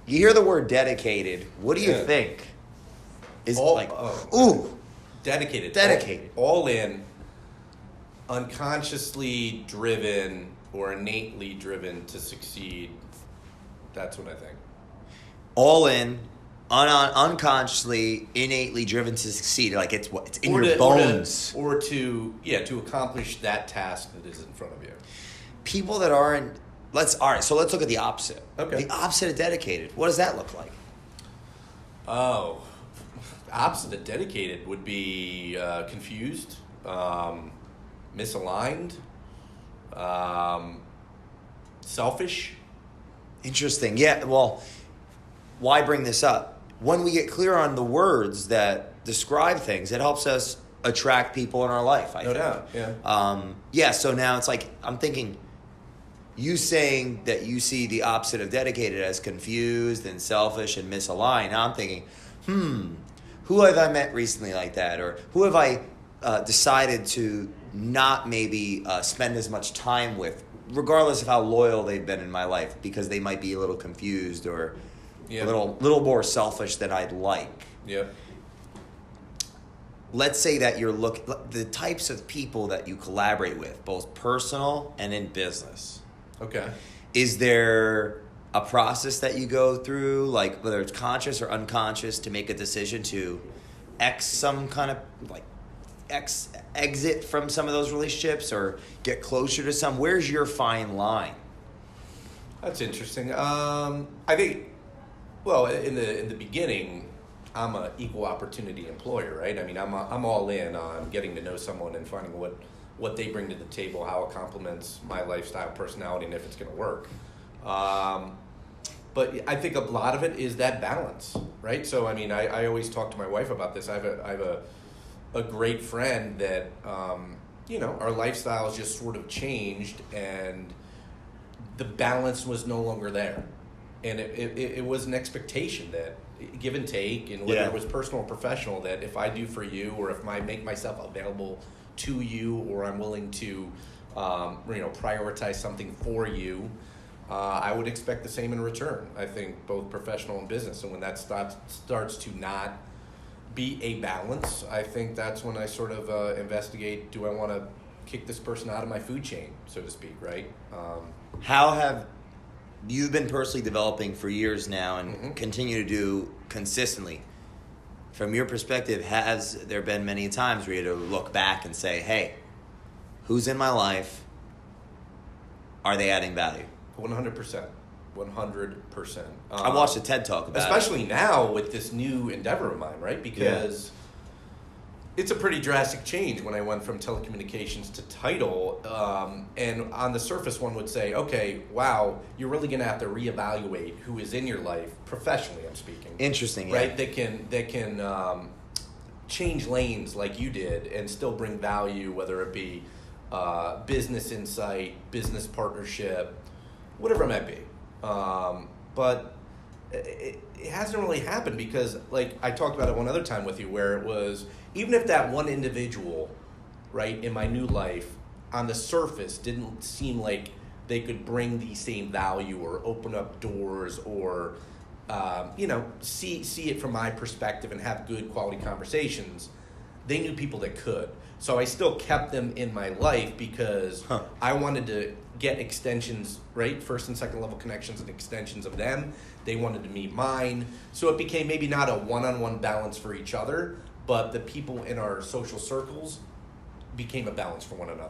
You hear the word dedicated. What do you think? Is dedicated. All in, unconsciously driven or innately driven to succeed. That's what I think. All in, unconsciously, innately driven to succeed. Like it's in your bones. Or to accomplish that task that is in front of you. People that aren't. So let's look at the opposite. Okay. The opposite of dedicated. What does that look like? Oh, opposite of dedicated would be confused, misaligned, selfish. Interesting. Yeah, well, why bring this up? When we get clear on the words that describe things, it helps us attract people in our life, I think. No doubt, yeah. So now it's like, I'm thinking, you saying that you see the opposite of dedicated as confused and selfish and misaligned. Now I'm thinking, who have I met recently like that? Or who have I decided to not maybe spend as much time with, regardless of how loyal they've been in my life, because they might be a little confused or a little more selfish than I'd like. Yeah. Let's say that you're the types of people that you collaborate with, both personal and in business. Okay. Is there a process that you go through, like whether it's conscious or unconscious, to make a decision to exit from some of those relationships or get closer to some? Where's your fine line? That's interesting. I think, well, in the beginning, I'm an equal opportunity employer, right? I mean, I'm all in on getting to know someone and finding what they bring to the table, how it complements my lifestyle, personality, and if it's going to work. But I think a lot of it is that balance, right? So, I mean, I always talk to my wife about this. I have a great friend that, our lifestyles just sort of changed, and the balance was no longer there. And it was an expectation that give and take, and whether it was personal or professional, that if I do for you, or if I make myself available to you, or I'm willing to, prioritize something for you, I would expect the same in return. I think both professional and business. And when that starts to not be a balance, I think that's when I sort of investigate, do I want to kick this person out of my food chain, so to speak, right? How have you been personally developing for years now and continue to do consistently? From your perspective, has there been many times where you had to look back and say, hey, who's in my life? Are they adding value? 100%. 100%. I watched a TED Talk about especially now with this new endeavor of mine, right? Because it's a pretty drastic change when I went from telecommunications to title. And on the surface, one would say, okay, wow, you're really going to have to reevaluate who is in your life, professionally I'm speaking. Interesting, right? That can change lanes like you did and still bring value, whether it be business insight, business partnership, whatever it might be. But it hasn't really happened because, like I talked about it one other time with you, where it was, even if that one individual, right, in my new life, on the surface didn't seem like they could bring the same value or open up doors or, see it from my perspective and have good quality conversations, they knew people that could. So I still kept them in my life because I wanted to get extensions, right? First and second level connections and extensions of them. They wanted to meet mine. So it became maybe not a one-on-one balance for each other, but the people in our social circles became a balance for one another.